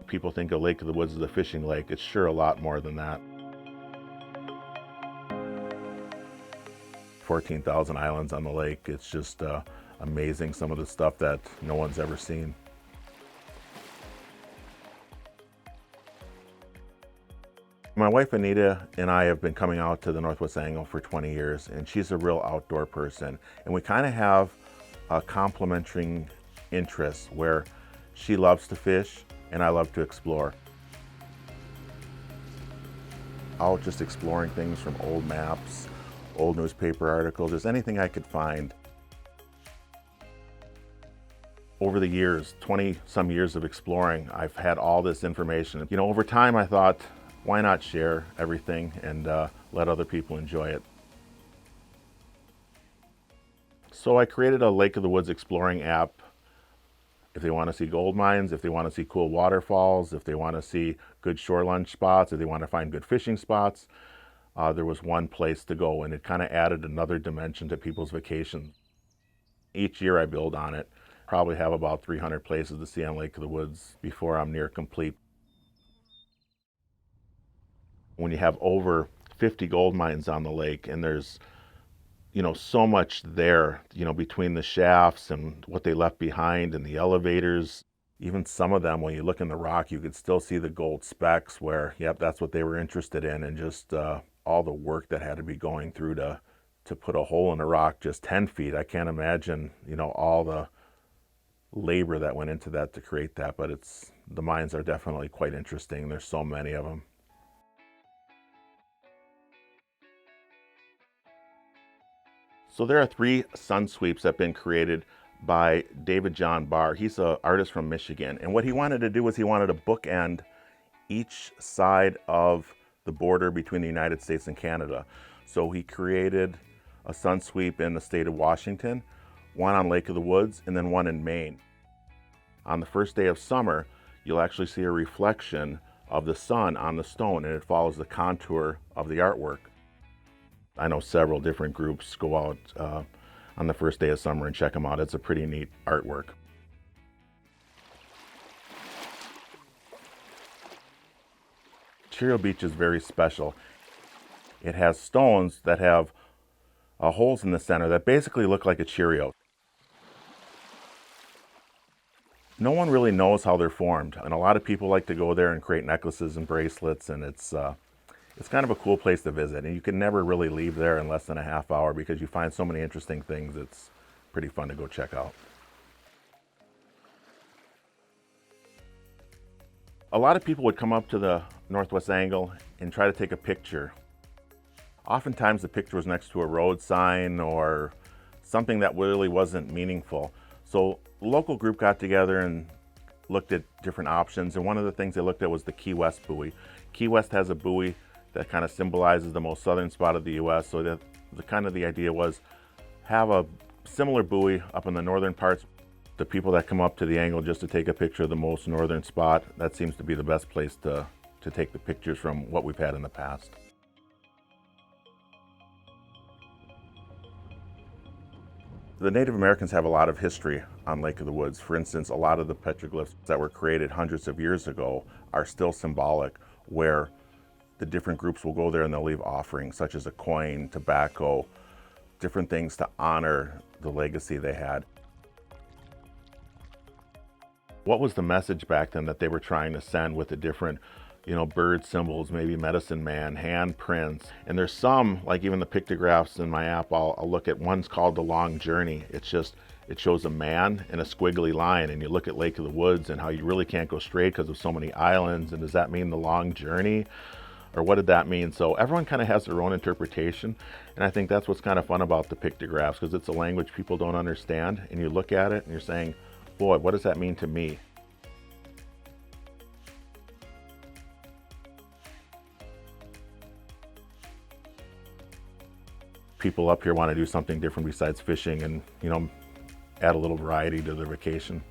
people think of Lake of the Woods as a fishing lake. It's sure a lot more than that. 14,000 islands on the lake. It's just amazing, some of the stuff that no one's ever seen. My wife Anita and I have been coming out to the Northwest Angle for 20 years, and she's a real outdoor person. And we kind of have a complementary interest where she loves to fish and I love to explore. Out just exploring things from old maps, old newspaper articles, just anything I could find. Over the years, 20 some years of exploring, I've had all this information. You know, over time I thought, why not share everything and let other people enjoy it? So I created a Lake of the Woods exploring app. If they want to see gold mines, if they want to see cool waterfalls, if they want to see good shore lunch spots, if they want to find good fishing spots, there was one place to go, and it kind of added another dimension to people's vacations. Each year I build on it. Probably have about 300 places to see on Lake of the Woods before I'm near complete. When you have over 50 gold mines on the lake, and there's, you know, so much there, you know, between the shafts and what they left behind and the elevators, even some of them, when you look in the rock, you could still see the gold specks where, yep, that's what they were interested in, and just all the work that had to be going through to put a hole in a rock just 10 feet. I can't imagine, you know, all the labor that went into that to create that, but the mines are definitely quite interesting. There's so many of them. So there are 3 sun sweeps that have been created by David John Barr. He's an artist from Michigan. And what he wanted to do was he wanted to bookend each side of the border between the United States and Canada. So he created a sun sweep in the state of Washington, one on Lake of the Woods, and then one in Maine. On the first day of summer, you'll actually see a reflection of the sun on the stone, and it follows the contour of the artwork. I know several different groups go out on the first day of summer and check them out. It's a pretty neat artwork. Cheerio Beach is very special. It has stones that have holes in the center that basically look like a Cheerio. No one really knows how they're formed, and a lot of people like to go there and create necklaces and bracelets, and it's kind of a cool place to visit, and you can never really leave there in less than a half hour because you find so many interesting things. It's pretty fun to go check out. A lot of people would come up to the Northwest Angle and try to take a picture. Oftentimes the picture was next to a road sign or something that really wasn't meaningful. So the local group got together and looked at different options, and one of the things they looked at was the Key West buoy. Key West has a buoy that kind of symbolizes the most southern spot of the U.S. So the idea was have a similar buoy up in the northern parts. The people that come up to the angle just to take a picture of the most northern spot, that seems to be the best place to take the pictures from what we've had in the past. The Native Americans have a lot of history on Lake of the Woods. For instance, a lot of the petroglyphs that were created hundreds of years ago are still symbolic, where the different groups will go there and they'll leave offerings such as a coin, tobacco, different things to honor the legacy they had. What was the message back then that they were trying to send with the different, you know, bird symbols, maybe medicine man, handprints? And there's some, like even the pictographs in my app, I'll look at. One's called The Long Journey. It shows a man in a squiggly line, and you look at Lake of the Woods and how you really can't go straight because of so many islands. And does that mean the long journey? Or what did that mean? So everyone kind of has their own interpretation, and I think that's what's kind of fun about the pictographs, because it's a language people don't understand, and you look at it and you're saying, boy, what does that mean to me? People up here want to do something different besides fishing and, you know, add a little variety to their vacation.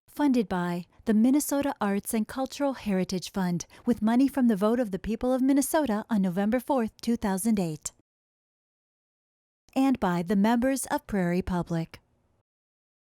Funded by the Minnesota Arts and Cultural Heritage Fund, with money from the vote of the people of Minnesota on November 4, 2008. and by the members of Prairie Public.